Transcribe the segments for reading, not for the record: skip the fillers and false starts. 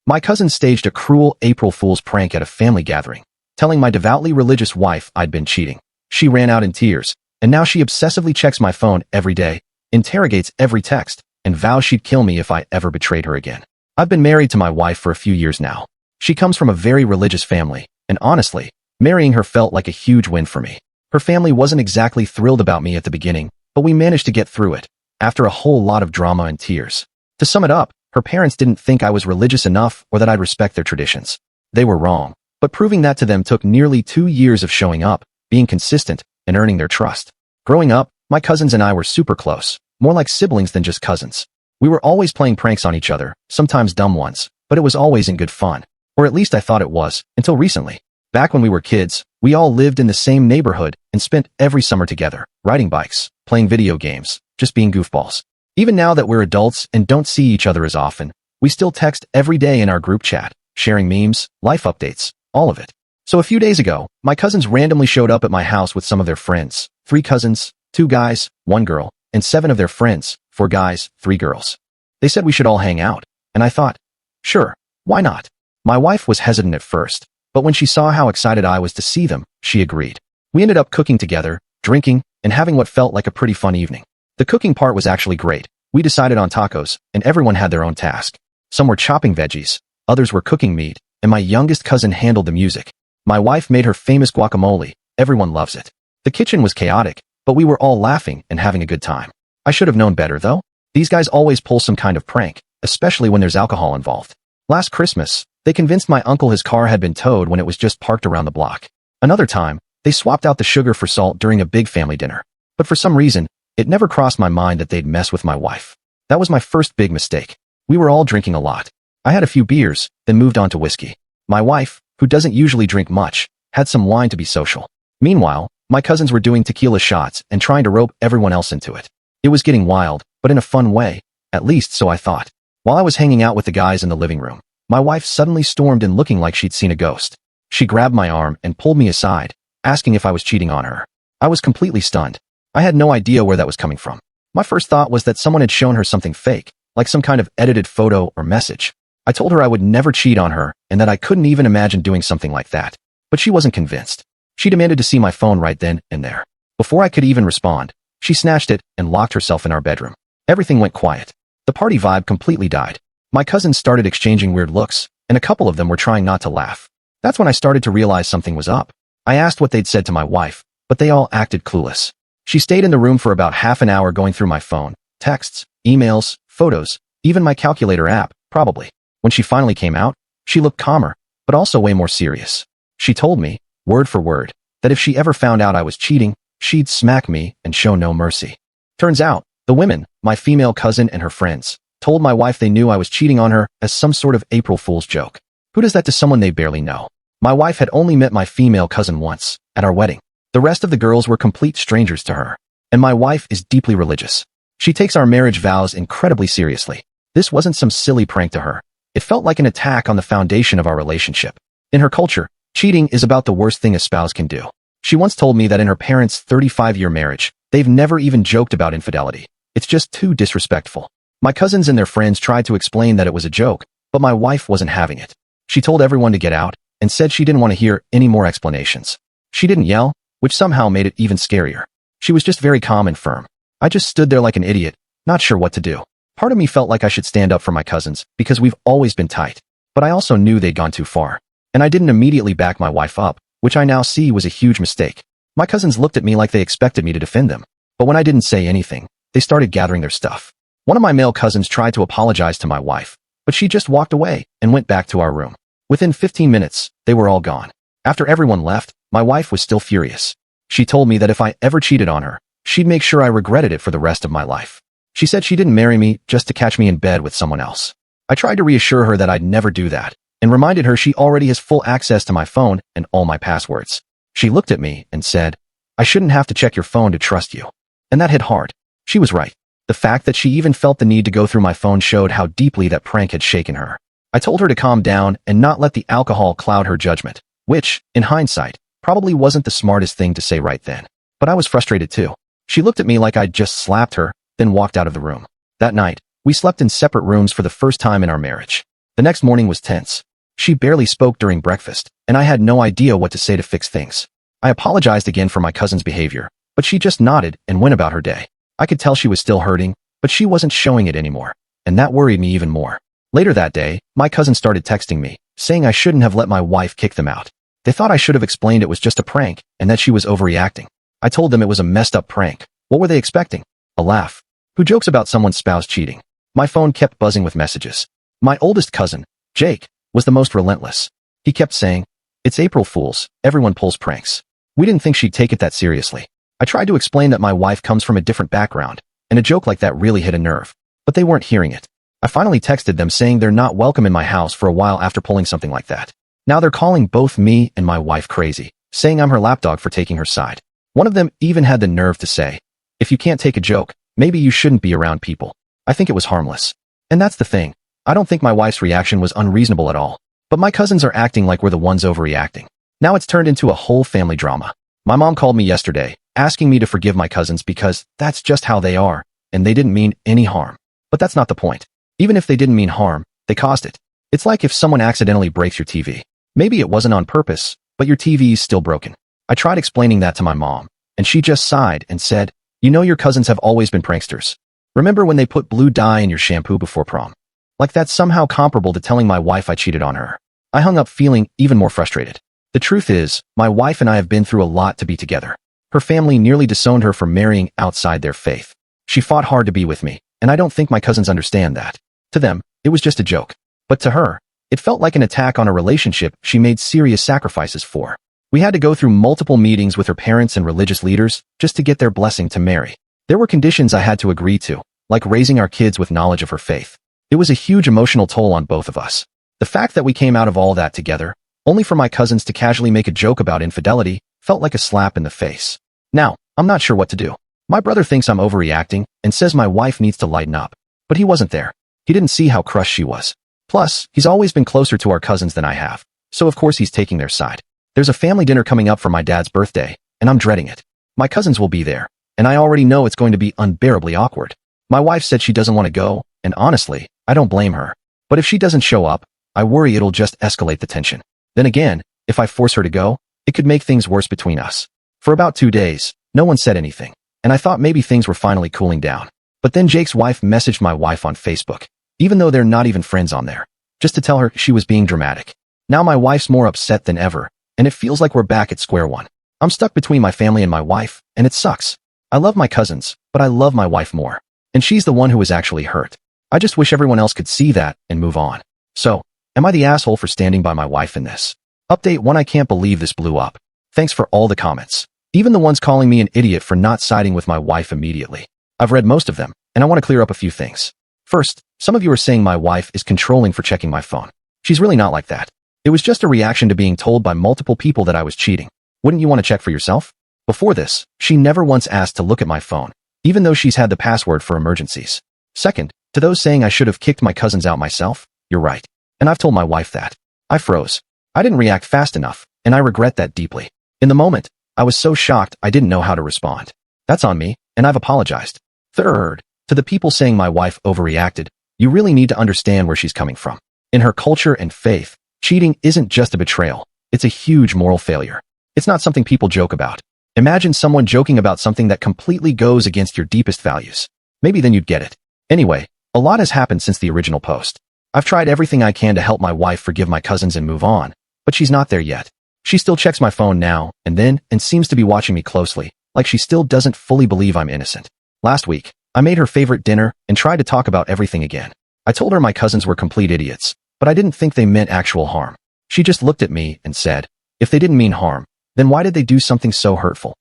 My cousin staged a cruel April Fool's prank at a family gathering, telling my devoutly religious wife I'd been cheating. She ran out in tears, and now she obsessively checks my phone every day, interrogates every text, and vows she'd kill me if I ever betrayed her again. I've been married to my wife for a few years now. She comes from a very religious family, and honestly, marrying her felt like a huge win for me. Her family wasn't exactly thrilled about me at the beginning, but we managed to get through it, after a whole lot of drama and tears. To sum it up, her parents didn't think I was religious enough or that I'd respect their traditions. They were wrong, but proving that to them took nearly 2 years of showing up, being consistent, and earning their trust. Growing up, my cousins and I were super close, more like siblings than just cousins. We were always playing pranks on each other, sometimes dumb ones, but it was always in good fun. Or at least I thought it was, until recently. Back when we were kids, we all lived in the same neighborhood and spent every summer together, riding bikes, playing video games, just being goofballs. Even now that we're adults and don't see each other as often, we still text every day in our group chat, sharing memes, life updates, all of it. So a few days ago, my cousins randomly showed up at my house with some of their friends, 3 cousins, 2 guys, 1 girl, and 7 of their friends, 4 guys, 3 girls. They said we should all hang out, and I thought, sure, why not? My wife was hesitant at first, but when she saw how excited I was to see them, she agreed. We ended up cooking together, drinking, and having what felt like a pretty fun evening. The cooking part was actually great. We decided on tacos, and everyone had their own task. Some were chopping veggies, others were cooking meat, and my youngest cousin handled the music. My wife made her famous guacamole. Everyone loves it. The kitchen was chaotic, but we were all laughing and having a good time. I should have known better, though. These guys always pull some kind of prank, especially when there's alcohol involved. Last Christmas, they convinced my uncle his car had been towed when it was just parked around the block. Another time, they swapped out the sugar for salt during a big family dinner. But for some reason, it never crossed my mind that they'd mess with my wife. That was my first big mistake. We were all drinking a lot. I had a few beers, then moved on to whiskey. My wife, who doesn't usually drink much, had some wine to be social. Meanwhile, my cousins were doing tequila shots and trying to rope everyone else into it. It was getting wild, but in a fun way, at least so I thought. While I was hanging out with the guys in the living room, my wife suddenly stormed in looking like she'd seen a ghost. She grabbed my arm and pulled me aside, asking if I was cheating on her. I was completely stunned. I had no idea where that was coming from. My first thought was that someone had shown her something fake, like some kind of edited photo or message. I told her I would never cheat on her and that I couldn't even imagine doing something like that. But she wasn't convinced. She demanded to see my phone right then and there. Before I could even respond, she snatched it and locked herself in our bedroom. Everything went quiet. The party vibe completely died. My cousins started exchanging weird looks, and a couple of them were trying not to laugh. That's when I started to realize something was up. I asked what they'd said to my wife, but they all acted clueless. She stayed in the room for about half an hour going through my phone, texts, emails, photos, even my calculator app, probably. When she finally came out, she looked calmer, but also way more serious. She told me, word for word, that if she ever found out I was cheating, she'd smack me and show no mercy. Turns out, the women, my female cousin and her friends, told my wife they knew I was cheating on her as some sort of April Fool's joke. Who does that to someone they barely know? My wife had only met my female cousin once, at our wedding. The rest of the girls were complete strangers to her. And my wife is deeply religious. She takes our marriage vows incredibly seriously. This wasn't some silly prank to her. It felt like an attack on the foundation of our relationship. In her culture, cheating is about the worst thing a spouse can do. She once told me that in her parents' 35-year marriage, they've never even joked about infidelity. It's just too disrespectful. My cousins and their friends tried to explain that it was a joke, but my wife wasn't having it. She told everyone to get out and said she didn't want to hear any more explanations. She didn't yell, which somehow made it even scarier. She was just very calm and firm. I just stood there like an idiot, not sure what to do. Part of me felt like I should stand up for my cousins because we've always been tight, but I also knew they'd gone too far. And I didn't immediately back my wife up, which I now see was a huge mistake. My cousins looked at me like they expected me to defend them, but when I didn't say anything, they started gathering their stuff. One of my male cousins tried to apologize to my wife, but she just walked away and went back to our room. Within 15 minutes, they were all gone. After everyone left, my wife was still furious. She told me that if I ever cheated on her, she'd make sure I regretted it for the rest of my life. She said she didn't marry me just to catch me in bed with someone else. I tried to reassure her that I'd never do that, and reminded her she already has full access to my phone and all my passwords. She looked at me and said, "I shouldn't have to check your phone to trust you." And that hit hard. She was right. The fact that she even felt the need to go through my phone showed how deeply that prank had shaken her. I told her to calm down and not let the alcohol cloud her judgment, which, in hindsight, probably wasn't the smartest thing to say right then. But I was frustrated too. She looked at me like I'd just slapped her, then walked out of the room. That night, we slept in separate rooms for the first time in our marriage. The next morning was tense. She barely spoke during breakfast, and I had no idea what to say to fix things. I apologized again for my cousin's behavior, but she just nodded and went about her day. I could tell she was still hurting, but she wasn't showing it anymore, and that worried me even more. Later that day, my cousin started texting me, saying I shouldn't have let my wife kick them out. They thought I should have explained it was just a prank and that she was overreacting. I told them it was a messed up prank. What were they expecting? A laugh. Who jokes about someone's spouse cheating? My phone kept buzzing with messages. My oldest cousin, Jake, was the most relentless. He kept saying, "It's April Fool's, everyone pulls pranks." We didn't think she'd take it that seriously. I tried to explain that my wife comes from a different background, and a joke like that really hit a nerve. But they weren't hearing it. I finally texted them saying they're not welcome in my house for a while after pulling something like that. Now they're calling both me and my wife crazy, saying I'm her lapdog for taking her side. One of them even had the nerve to say, "If you can't take a joke, maybe you shouldn't be around people." I think it was harmless. And that's the thing. I don't think my wife's reaction was unreasonable at all. But my cousins are acting like we're the ones overreacting. Now it's turned into a whole family drama. My mom called me yesterday, asking me to forgive my cousins because that's just how they are, and they didn't mean any harm. But that's not the point. Even if they didn't mean harm, they caused it. It's like if someone accidentally breaks your TV. Maybe it wasn't on purpose, but your TV's still broken. I tried explaining that to my mom, and she just sighed and said, "You know your cousins have always been pranksters. Remember when they put blue dye in your shampoo before prom?" Like that's somehow comparable to telling my wife I cheated on her. I hung up feeling even more frustrated. The truth is, my wife and I have been through a lot to be together. Her family nearly disowned her for marrying outside their faith. She fought hard to be with me, and I don't think my cousins understand that. To them, it was just a joke. But to her, it felt like an attack on a relationship she made serious sacrifices for. We had to go through multiple meetings with her parents and religious leaders just to get their blessing to marry. There were conditions I had to agree to, like raising our kids with knowledge of her faith. It was a huge emotional toll on both of us. The fact that we came out of all that together, only for my cousins to casually make a joke about infidelity, felt like a slap in the face. Now, I'm not sure what to do. My brother thinks I'm overreacting and says my wife needs to lighten up. But he wasn't there. He didn't see how crushed she was. Plus, he's always been closer to our cousins than I have, so of course he's taking their side. There's a family dinner coming up for my dad's birthday, and I'm dreading it. My cousins will be there, and I already know it's going to be unbearably awkward. My wife said she doesn't want to go, and honestly, I don't blame her. But if she doesn't show up, I worry it'll just escalate the tension. Then again, if I force her to go, it could make things worse between us. For about 2 days, no one said anything, and I thought maybe things were finally cooling down. But then Jake's wife messaged my wife on Facebook, even though they're not even friends on there, just to tell her she was being dramatic. Now my wife's more upset than ever, and it feels like we're back at square one. I'm stuck between my family and my wife, and it sucks. I love my cousins, but I love my wife more. And she's the one who was actually hurt. I just wish everyone else could see that and move on. So, am I the asshole for standing by my wife in this? Update 1: I can't believe this blew up. Thanks for all the comments. Even the ones calling me an idiot for not siding with my wife immediately. I've read most of them, and I want to clear up a few things. First, some of you are saying my wife is controlling for checking my phone. She's really not like that. It was just a reaction to being told by multiple people that I was cheating. Wouldn't you want to check for yourself? Before this, she never once asked to look at my phone, even though she's had the password for emergencies. Second, to those saying I should have kicked my cousins out myself, you're right. And I've told my wife that. I froze. I didn't react fast enough, and I regret that deeply. In the moment, I was so shocked I didn't know how to respond. That's on me, and I've apologized. Third, to the people saying my wife overreacted, you really need to understand where she's coming from. In her culture and faith, cheating isn't just a betrayal. It's a huge moral failure. It's not something people joke about. Imagine someone joking about something that completely goes against your deepest values. Maybe then you'd get it. Anyway, a lot has happened since the original post. I've tried everything I can to help my wife forgive my cousins and move on, but she's not there yet. She still checks my phone now and then and seems to be watching me closely, like she still doesn't fully believe I'm innocent. Last week, I made her favorite dinner and tried to talk about everything again. I told her my cousins were complete idiots, but I didn't think they meant actual harm. She just looked at me and said, if they didn't mean harm, then why did they do something so hurtful?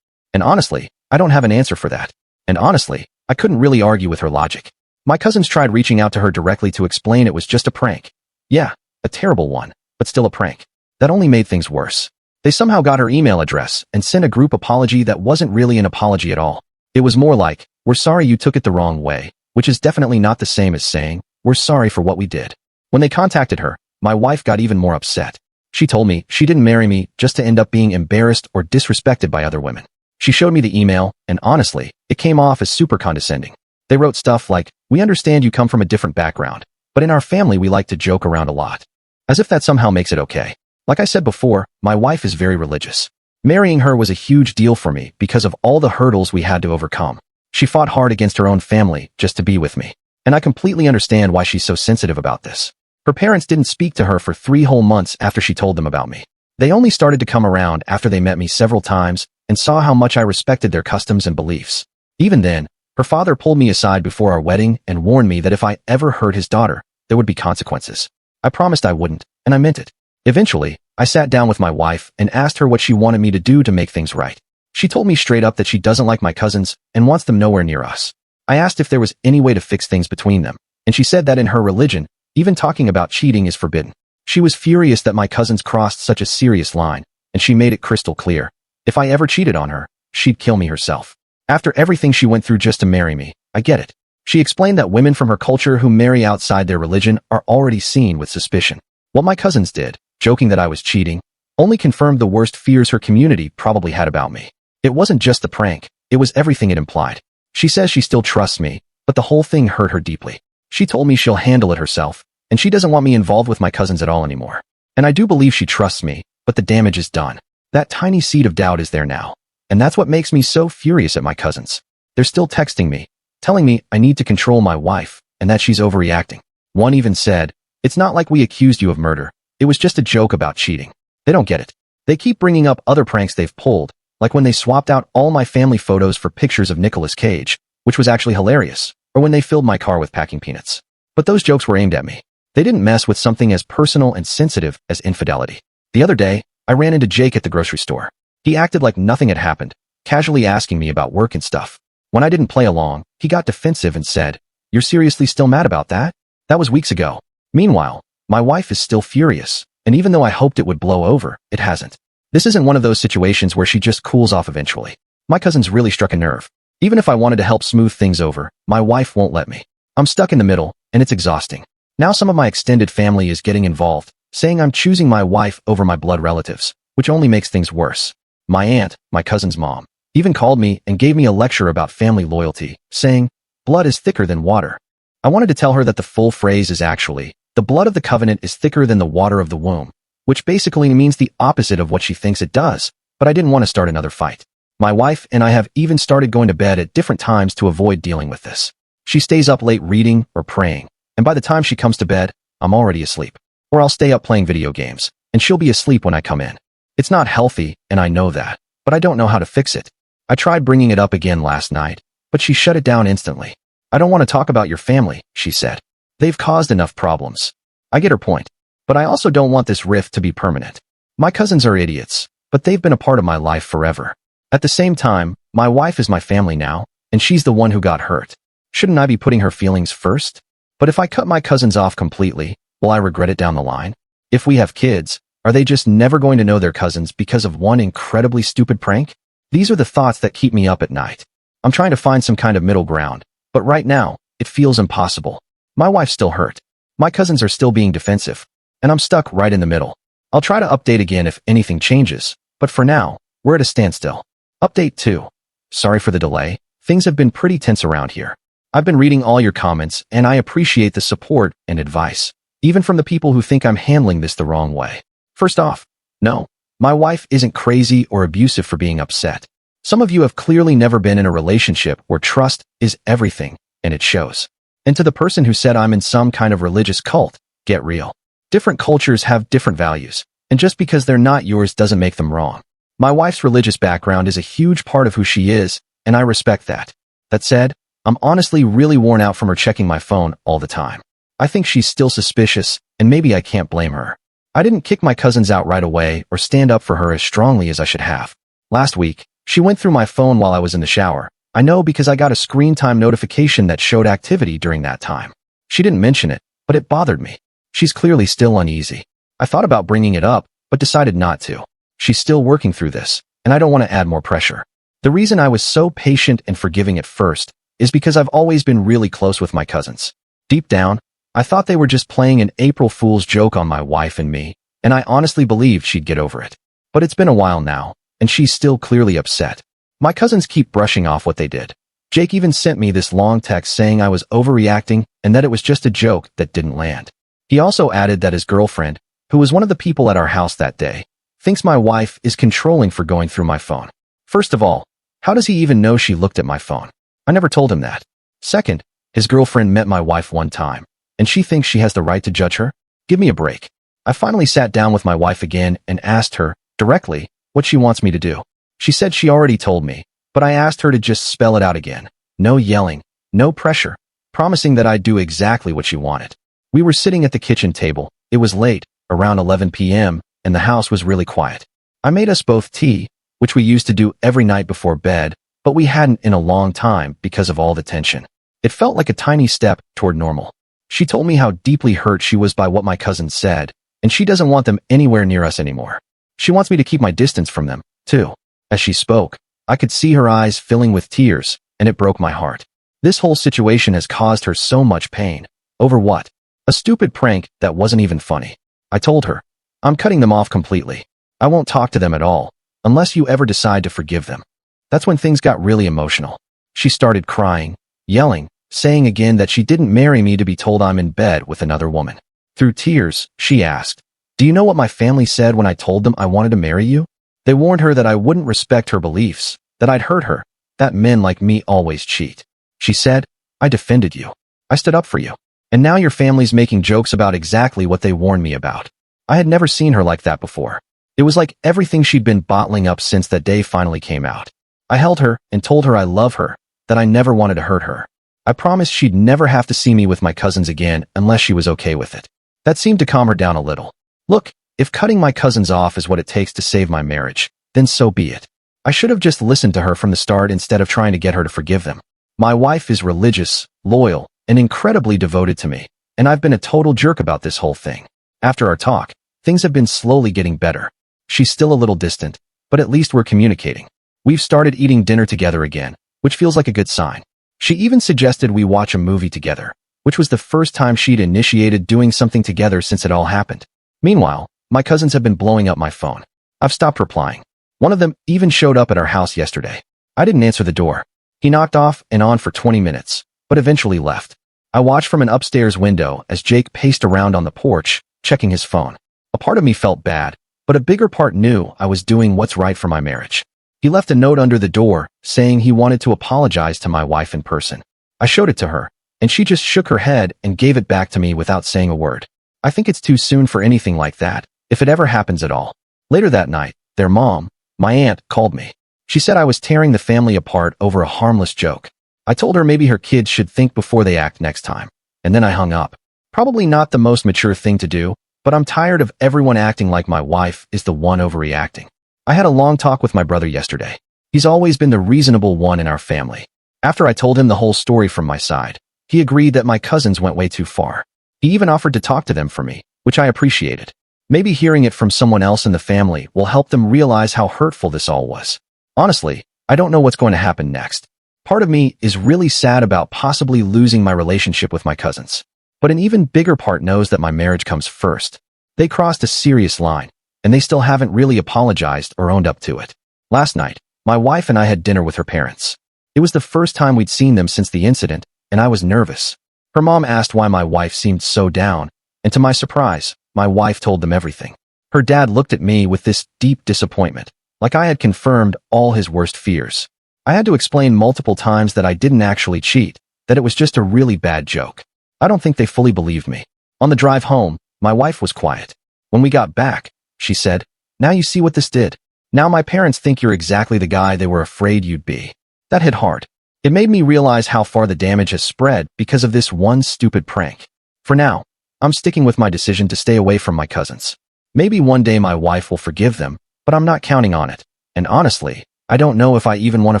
And honestly, I don't have an answer for that. And honestly, I couldn't really argue with her logic. My cousins tried reaching out to her directly to explain it was just a prank. Yeah, a terrible one, but still a prank. That only made things worse. They somehow got her email address and sent a group apology that wasn't really an apology at all. It was more like, we're sorry you took it the wrong way, which is definitely not the same as saying, we're sorry for what we did. When they contacted her, my wife got even more upset. She told me she didn't marry me just to end up being embarrassed or disrespected by other women. She showed me the email, and honestly, it came off as super condescending. They wrote stuff like, we understand you come from a different background, But in our family, we like to joke around a lot. As if that somehow makes it okay. Like I said before, my wife is very religious. Marrying her was a huge deal for me because of all the hurdles we had to overcome. She fought hard against her own family just to be with me. And I completely understand why she's so sensitive about this. Her parents didn't speak to her for 3 whole months after she told them about me. They only started to come around after they met me several times and saw how much I respected their customs and beliefs. Even then, her father pulled me aside before our wedding and warned me that if I ever hurt his daughter, there would be consequences. I promised I wouldn't, and I meant it. Eventually, I sat down with my wife and asked her what she wanted me to do to make things right. She told me straight up that she doesn't like my cousins and wants them nowhere near us. I asked if there was any way to fix things between them, and she said that in her religion, even talking about cheating is forbidden. She was furious that my cousins crossed such a serious line, and she made it crystal clear. If I ever cheated on her, she'd kill me herself. After everything she went through just to marry me, I get it. She explained that women from her culture who marry outside their religion are already seen with suspicion. What my cousins did, joking that I was cheating, only confirmed the worst fears her community probably had about me. It wasn't just the prank, it was everything it implied. She says she still trusts me, but the whole thing hurt her deeply. She told me she'll handle it herself, and she doesn't want me involved with my cousins at all anymore. And I do believe she trusts me, but the damage is done. That tiny seed of doubt is there now. And that's what makes me so furious at my cousins. They're still texting me, telling me I need to control my wife, and that she's overreacting. One even said, "It's not like we accused you of murder. It was just a joke about cheating." They don't get it. They keep bringing up other pranks they've pulled, like when they swapped out all my family photos for pictures of Nicolas Cage, which was actually hilarious, or when they filled my car with packing peanuts. But those jokes were aimed at me. They didn't mess with something as personal and sensitive as infidelity. The other day, I ran into Jake at the grocery store. He acted like nothing had happened, casually asking me about work and stuff. When I didn't play along, he got defensive and said, "You're seriously still mad about that? That was weeks ago." Meanwhile, my wife is still furious, and even though I hoped it would blow over, it hasn't. This isn't one of those situations where she just cools off eventually. My cousin's really struck a nerve. Even if I wanted to help smooth things over, my wife won't let me. I'm stuck in the middle, and it's exhausting. Now some of my extended family is getting involved, saying I'm choosing my wife over my blood relatives, which only makes things worse. My aunt, my cousin's mom, even called me and gave me a lecture about family loyalty, saying, "Blood is thicker than water." I wanted to tell her that the full phrase is actually, "The blood of the covenant is thicker than the water of the womb," which basically means the opposite of what she thinks it does, but I didn't want to start another fight. My wife and I have even started going to bed at different times to avoid dealing with this. She stays up late reading or praying, and by the time she comes to bed, I'm already asleep. Or I'll stay up playing video games, and she'll be asleep when I come in. It's not healthy, and I know that, but I don't know how to fix it. I tried bringing it up again last night, but she shut it down instantly. "I don't want to talk about your family," she said. "They've caused enough problems." I get her point, but I also don't want this rift to be permanent. My cousins are idiots, but they've been a part of my life forever. At the same time, my wife is my family now, and she's the one who got hurt. Shouldn't I be putting her feelings first? But if I cut my cousins off completely, will I regret it down the line? If we have kids, are they just never going to know their cousins because of one incredibly stupid prank? These are the thoughts that keep me up at night. I'm trying to find some kind of middle ground, but right now, it feels impossible. My wife's still hurt. My cousins are still being defensive, and I'm stuck right in the middle. I'll try to update again if anything changes, but for now, we're at a standstill. Update 2. Sorry for the delay. Things have been pretty tense around here. I've been reading all your comments, and I appreciate the support and advice, even from the people who think I'm handling this the wrong way. First off, no, my wife isn't crazy or abusive for being upset. Some of you have clearly never been in a relationship where trust is everything, and it shows. And to the person who said I'm in some kind of religious cult, get real. Different cultures have different values, and just because they're not yours doesn't make them wrong. My wife's religious background is a huge part of who she is, and I respect that. That said, I'm honestly really worn out from her checking my phone all the time. I think she's still suspicious, and maybe I can't blame her. I didn't kick my cousins out right away or stand up for her as strongly as I should have. Last week, she went through my phone while I was in the shower. I know because I got a screen time notification that showed activity during that time. She didn't mention it, but it bothered me. She's clearly still uneasy. I thought about bringing it up, but decided not to. She's still working through this, and I don't want to add more pressure. The reason I was so patient and forgiving at first is because I've always been really close with my cousins. Deep down, I thought they were just playing an April Fool's joke on my wife and me, and I honestly believed she'd get over it. But it's been a while now, and she's still clearly upset. My cousins keep brushing off what they did. Jake even sent me this long text saying I was overreacting and that it was just a joke that didn't land. He also added that his girlfriend, who was one of the people at our house that day, thinks my wife is controlling for going through my phone. First of all, how does he even know she looked at my phone? I never told him that. Second, his girlfriend met my wife one time, and she thinks she has the right to judge her? Give me a break. I finally sat down with my wife again and asked her, directly, what she wants me to do. She said she already told me, but I asked her to just spell it out again. No yelling, no pressure, promising that I'd do exactly what she wanted. We were sitting at the kitchen table. It was late, around 11 p.m., and the house was really quiet. I made us both tea, which we used to do every night before bed, but we hadn't in a long time because of all the tension. It felt like a tiny step toward normal. She told me how deeply hurt she was by what my cousins said, and she doesn't want them anywhere near us anymore. She wants me to keep my distance from them, too. As she spoke, I could see her eyes filling with tears, and it broke my heart. This whole situation has caused her so much pain. Over what? A stupid prank that wasn't even funny. I told her, I'm cutting them off completely. I won't talk to them at all, unless you ever decide to forgive them. That's when things got really emotional. She started crying, yelling, saying again that she didn't marry me to be told I'm in bed with another woman. Through tears, she asked, do you know what my family said when I told them I wanted to marry you? They warned her that I wouldn't respect her beliefs, that I'd hurt her, that men like me always cheat. She said, I defended you. I stood up for you. And now your family's making jokes about exactly what they warned me about. I had never seen her like that before. It was like everything she'd been bottling up since that day finally came out. I held her and told her I love her, that I never wanted to hurt her. I promised she'd never have to see me with my cousins again unless she was okay with it. That seemed to calm her down a little. Look, if cutting my cousins off is what it takes to save my marriage, then so be it. I should have just listened to her from the start instead of trying to get her to forgive them. My wife is religious, loyal, and incredibly devoted to me, and I've been a total jerk about this whole thing. After our talk, things have been slowly getting better. She's still a little distant, but at least we're communicating. We've started eating dinner together again, which feels like a good sign. She even suggested we watch a movie together, which was the first time she'd initiated doing something together since it all happened. Meanwhile, my cousins have been blowing up my phone. I've stopped replying. One of them even showed up at our house yesterday. I didn't answer the door. He knocked off and on for 20 minutes, but eventually left. I watched from an upstairs window as Jake paced around on the porch, checking his phone. A part of me felt bad, but a bigger part knew I was doing what's right for my marriage. He left a note under the door saying he wanted to apologize to my wife in person. I showed it to her, and she just shook her head and gave it back to me without saying a word. I think it's too soon for anything like that, if it ever happens at all. Later that night, their mom, my aunt, called me. She said I was tearing the family apart over a harmless joke. I told her maybe her kids should think before they act next time, and then I hung up. Probably not the most mature thing to do, but I'm tired of everyone acting like my wife is the one overreacting. I had a long talk with my brother yesterday. He's always been the reasonable one in our family. After I told him the whole story from my side, he agreed that my cousins went way too far. He even offered to talk to them for me, which I appreciated. Maybe hearing it from someone else in the family will help them realize how hurtful this all was. Honestly, I don't know what's going to happen next. Part of me is really sad about possibly losing my relationship with my cousins. But an even bigger part knows that my marriage comes first. They crossed a serious line, and they still haven't really apologized or owned up to it. Last night, my wife and I had dinner with her parents. It was the first time we'd seen them since the incident, and I was nervous. Her mom asked why my wife seemed so down, and to my surprise, my wife told them everything. Her dad looked at me with this deep disappointment, like I had confirmed all his worst fears. I had to explain multiple times that I didn't actually cheat, that it was just a really bad joke. I don't think they fully believed me. On the drive home, my wife was quiet. When we got back, she said, "Now you see what this did. Now my parents think you're exactly the guy they were afraid you'd be." That hit hard. It made me realize how far the damage has spread because of this one stupid prank. For now, I'm sticking with my decision to stay away from my cousins. Maybe one day my wife will forgive them, but I'm not counting on it. And honestly, I don't know if I even want to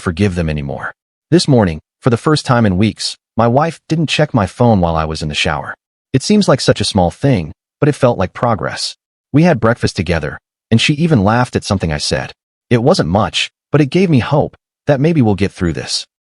forgive them anymore. This morning, for the first time in weeks, my wife didn't check my phone while I was in the shower. It seems like such a small thing, but it felt like progress. We had breakfast together, and she even laughed at something I said. It wasn't much, but it gave me hope that maybe we'll get through this.